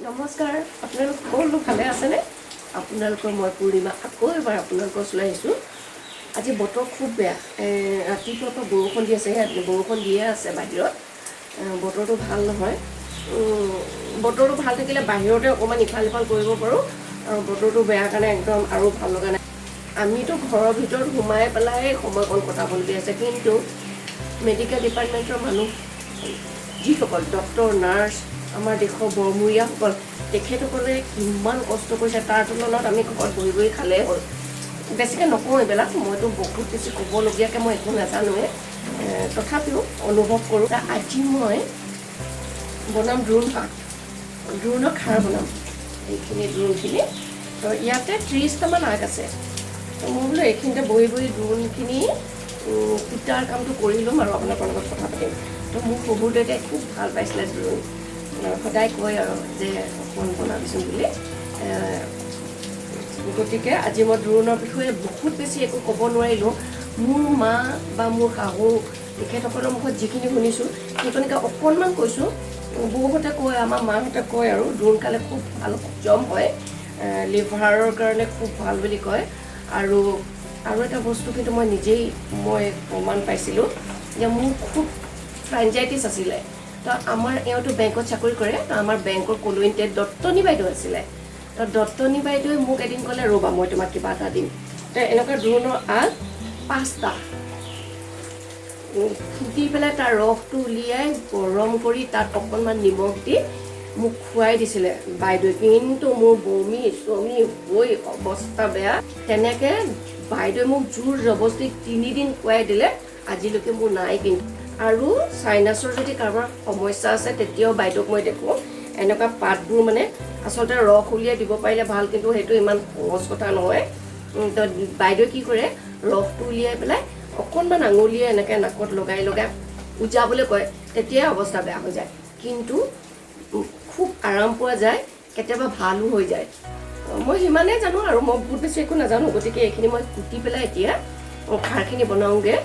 নমস্কাৰ, আপোনালোক সকলো ভালে আছেনে? আপোনালোকৰ মই পূৰ্ণিমা আকৌ এবাৰ আপোনালোকৰ ওচৰলৈ আহিছোঁ। আজি বতৰ খুব বেয়া। ৰাতিপুৱাৰ পৰা বৰষুণ দি আছে, বৰষুণ দিয়ে আছে বাহিৰত। বতৰটো ভাল নহয়। বতৰটো ভাল থাকিলে বাহিৰতে অকণমান ইফাল সিফাল কৰিব পাৰোঁ, আৰু বতৰটো বেয়া কাৰণে একদম আৰু ভাল লগা নাই। আমিতো ঘৰৰ ভিতৰত সোমাই পেলাই সময়কণ কটাবলগীয়া আছে, কিন্তু মেডিকেল ডিপাৰ্টমেণ্টৰ মানুহ যিসকল ডক্তৰ, নাৰ্ছ, আমাৰ দেশৰ বৰমূৰীয়াসকল, তেখেতসকলে কিমান কষ্ট কৰিছে। তাৰ তুলনাত আমি ঘৰত বহি বহি খালেই হ'ল। বেছিকৈ নকওঁ এইবিলাক, মইতো বহুত বেছি ক'বলগীয়াকৈ মই একো নাজানোৱে, তথাপিও অনুভৱ কৰোঁ। আজি মই বনাম দ্ৰোণ শাক, দ্ৰোণৰ খাৰ বনাম। এইখিনি দ্ৰোণখিনি তো ইয়াতে 30টামান আগ আছে। তো মই বোলো এইখিনিতে বহি বহি দ্ৰোণখিনি কুটাৰ কামটো কৰি ল'ম আৰু আপোনালোকৰ লগত কথা পাতিম। তো মোৰ শহুৰ দেউতাই খুব ভাল পাইছিলে দ্ৰোণ, সদায় কয় আৰু যে অকণমান বনাবিচোন বুলি। গতিকে আজি মই দ্ৰোণৰ বিষয়ে বহুত বেছি একো ক'ব নোৱাৰিলোঁ। মোৰ মা বা মোৰ শাহু তেখেতসকলৰ মুখত যিখিনি শুনিছোঁ সেইখিনিকে অকণমান কৈছোঁ। বৌহঁতে কয়, আমাৰ মাহঁতে কয় আৰু দ্ৰোণ খালে খুব ভাল, হজম হয়, লিভাৰৰ কাৰণে খুব ভাল বুলি কয়। আৰু এটা বস্তু কিন্তু মই নিজেই প্ৰমাণ পাইছিলোঁ যে মোৰ খুব ফ্ৰেঞ্জাইটিছ আছিলে। তো আমাৰ এওঁতো বেংকত চাকৰি কৰে, তো আমাৰ বেংকৰ কলোনীতে দত্তনী বাইদেউ আছিলে। তো দত্তনী বাইদেৱে মোক এদিন ক'লে, ৰ'বা মই তোমাক কিবা এটা দিম। তো এনেকুৱা দ্ৰোণৰ আগ 5টা ফুটি পেলাই তাৰ ৰসটো উলিয়াই গৰম কৰি তাত অকণমান নিমখ দি মোক খুৱাই দিছিলে বাইদেৱে। কিন্তু মোৰ বমি চমি হৈ অৱস্থা বেয়া। তেনেকৈ বাইদেৱে মোক জোৰ জবস্তি 3 দিন খুৱাই দিলে। আজিলৈকে মোৰ নাই। কিন্তু আৰু চাইনাছৰ যদি কাৰোবাৰ সমস্যা আছে তেতিয়াও বাইদেউক মই দেখোঁ এনেকুৱা পাতবোৰ মানে আচলতে ৰস উলিয়াই দিব পাৰিলে ভাল, কিন্তু সেইটো ইমান সহজ কথা নহয়। তো বাইদেৱে কি কৰে, ৰসটো উলিয়াই পেলাই অকণমান আঙুলিয়ে এনেকৈ নাকত লগাই লগাই উজাবলৈ কয়, তেতিয়াই অৱস্থা বেয়া হৈ যায়। কিন্তু খুব আৰাম পোৱা যায়, কেতিয়াবা ভালো হৈ যায়। মই সিমানেই জানো আৰু মই বহুত বেছি একো নাজানো। গতিকে এইখিনি মই কুটি পেলাই এতিয়া খাৰখিনি বনাওঁগৈ।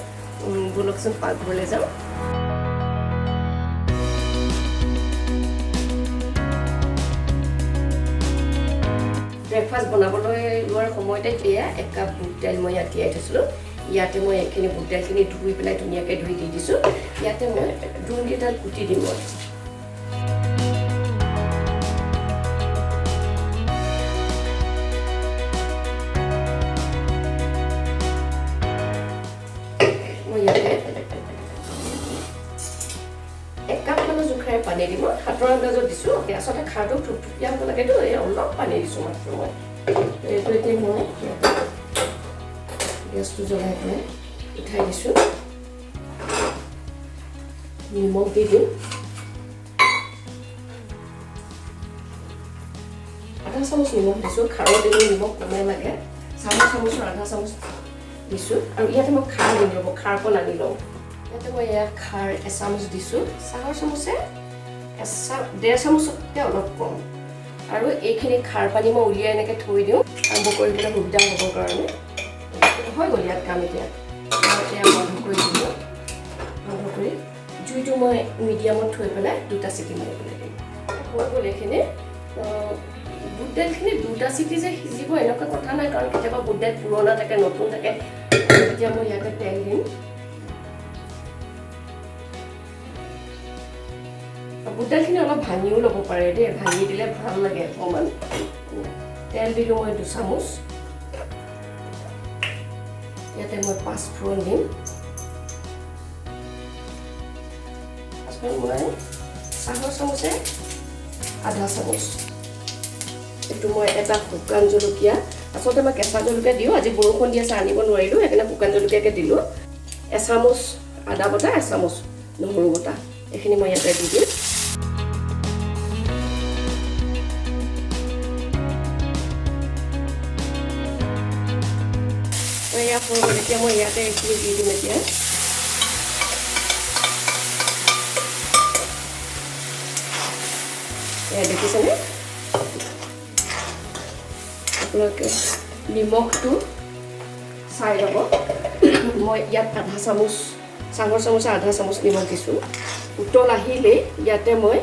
ব'লকচোন পাকঘৰলৈ যাওঁ। ব্ৰেকফাষ্ট বনাবলৈ লোৱাৰ সময়তে এয়া 1 কাপ বুট দাইল মই ইয়াত তিয়াই থৈছিলোঁ। ইয়াতে মই এইখিনি বুট দাইলখিনি ধুই পেলাই ধুনীয়াকৈ ধুই দি দিছোঁ। ইয়াতে মই দ্ৰোণকেইডাল কুটি দিম। মই ইয়াতে 1 কাপ মানৰ জোখাৰে পানী দিম। হাতৰ আন্দাজত দিছোঁ। আচলতে খাৰটো থুপথুপীয়া হ'ব লাগেতো, এই অলপ পানী দিছোঁ মাত্ৰ মই। এইটো এতিয়া মই গেছটো জ্বলাই পেলাই উঠাই দিছোঁ। নিমখ দি দিম। আধা চামুচ নিমখ দিছোঁ। খাৰৰ দিলে নিমখ কমেই লাগে। চামুচৰ আধা চামুচ দিছোঁ। আৰু ইয়াতে মই খাৰ দিম, ৰ'ব খাৰকণ আনি লওঁ। ইয়াতে মই এয়া খাৰ 1 চামুচ দিছোঁ। চাহৰ চামুচে 1.5 চামুচতকৈ অলপ কম। আৰু এইখিনি খাৰ পানী মই উলিয়াই এনেকৈ থৈ দিওঁ, আৰম্ভ কৰিবলৈ সুবিধা হ'বৰ কাৰণে। হৈ গ'ল ইয়াত কাম। এতিয়া বন্ধ কৰি দিলোঁ। বন্ধ কৰি জুইটো মই মিডিয়ামত থৈ পেলাই 2টা চিটি মাৰিবলৈ দিম। হৈ গ'ল এইখিনি। বুট দাইলখিনি 2টা চিটি যে সিজিব এনেকুৱা কথা নাই, কাৰণ কেতিয়াবা বুট দাইল পুৰণা থাকে, নতুন থাকে। এতিয়া মই ইয়াতে তেল দিম। বুট দাইলখিনি অলপ ভাঙিও ল'ব পাৰে দেই, ভাঙি দিলে ভাল লাগে অকণমান। তেল দিলোঁ মই 2 চামুচ। ইয়াতে মই 5 ফোৰণ দিম। 5 ফোৰণ মই চাহৰ চামুচে আধা চামুচ। এইটো মই এটা শুকান জলকীয়া, আচলতে মই কেঁচা জলকীয়া দিওঁ, আজি বৰষুণ দি আছে আনিব নোৱাৰিলোঁ, সেইকাৰণে শুকান জলকীয়াকৈ দিলোঁ। 1 চামুচ আদা বটা, 1 চামুচ নহৰু বটা, এইখিনি মই ইয়াতে দি দিম। এতিয়া মই ইয়াতে এইখিনি দি দিম। এতিয়া দেখিছেনে, আপোনালোকে নিমখটো চাই ল'ব। মই ইয়াত আধা চামুচ, চাহৰ চামুচে আধা চামুচ নিমখ দিছোঁ। উতল আহিলেই ইয়াতে মই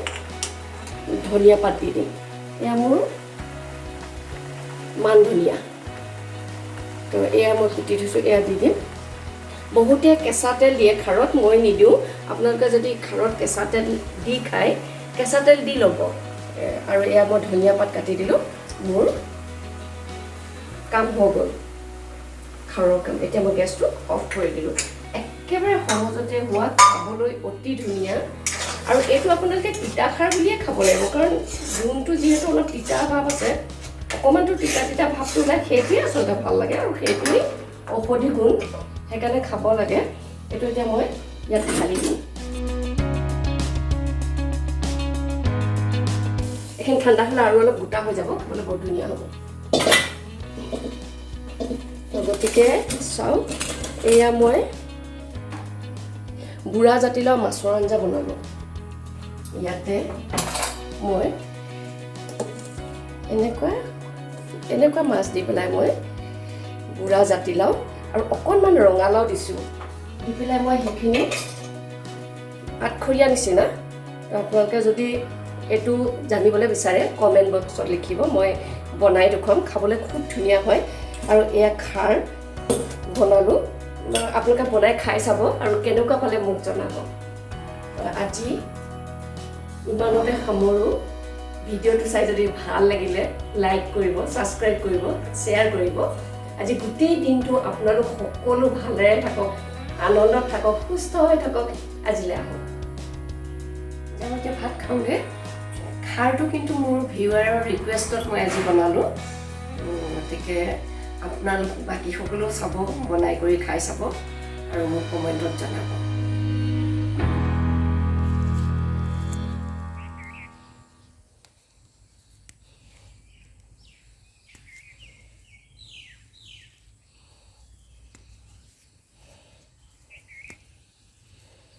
ধনিয়া পাত দি দিম। এয়া মোৰ মান ধনিয়া তো এয়া মই কুটি থৈছোঁ এয়া দি দিম বহুতে কেঁচা তেল দিয়ে খাৰত মই নিদিওঁ আপোনালোকে যদি খাৰত কেঁচা তেল দি খায় কেঁচা তেল দি ল'ব আৰু এয়া মই ধনিয়া পাত কাটি দিলোঁ মোৰ কাম হৈ গ'ল খাৰৰ কাম এতিয়া মই গেছটো অফ কৰি দিলোঁ একেবাৰে সহজতে হোৱা খাবলৈ অতি ধুনীয়া আৰু এইটো আপোনালোকে তিতা খাৰ বুলিয়ে খাব লাগিব কাৰণ যোনটো যিহেতু অলপ তিতা ভাৱ আছে অকণমানটো তিতা তিতা ভাৱটো ওলাই সেইটোৱে আচলতে ভাল লাগে আৰু সেইটোৱেই ঔষধি গুণ সেইকাৰণে খাব লাগে এইটো এতিয়া মই ইয়াত ঢালি দিম এইখিনি ঠাণ্ডা হ'লে আৰু অলপ গোটা হৈ যাব খাবলৈ বৰ ধুনীয়া হ'ব গতিকে চাওক এয়া মই বুঢ়া জাতিলাও মাছৰ আঞ্জা বনালোঁ ইয়াতে মই এনেকুৱা মাছ দি পেলাই মই বুঢ়া জাতিলাও আৰু অকণমান ৰঙালাও দিছোঁ দি পেলাই মই সেইখিনি আঠখৰীয়া নিচিনা আপোনালোকে যদি এইটো জানিবলৈ বিচাৰে কমেণ্ট বক্সত লিখিব মই বনাই দেখুৱাম খাবলৈ খুব ধুনীয়া হয় আৰু এয়া খাৰ বনালোঁ আপোনালোকে বনাই খাই চাব আৰু কেনেকুৱা পালে মোক জনাব আজি ইমানতে সামৰোঁ ভিডিঅ'টো চাই যদি ভাল লাগিলে লাইক কৰিব ছাবস্ক্ৰাইব কৰিব শ্বেয়াৰ কৰিব আজি গোটেই দিনটো আপোনালোক সকলো ভালেৰে থাকক আনন্দত থাকক সুস্থ হৈ থাকক আজিলৈ আহক যাওঁ এতিয়া ভাত খাওঁগৈ খাৰটো কিন্তু মোৰ ভিউৱাৰৰ ৰিকুৱেষ্টত মই আজি বনালোঁ গতিকে আপোনালোক বাকী সকলেও চাব বনাই কৰি খাই চাব আৰু মোক কমেণ্টত জনাব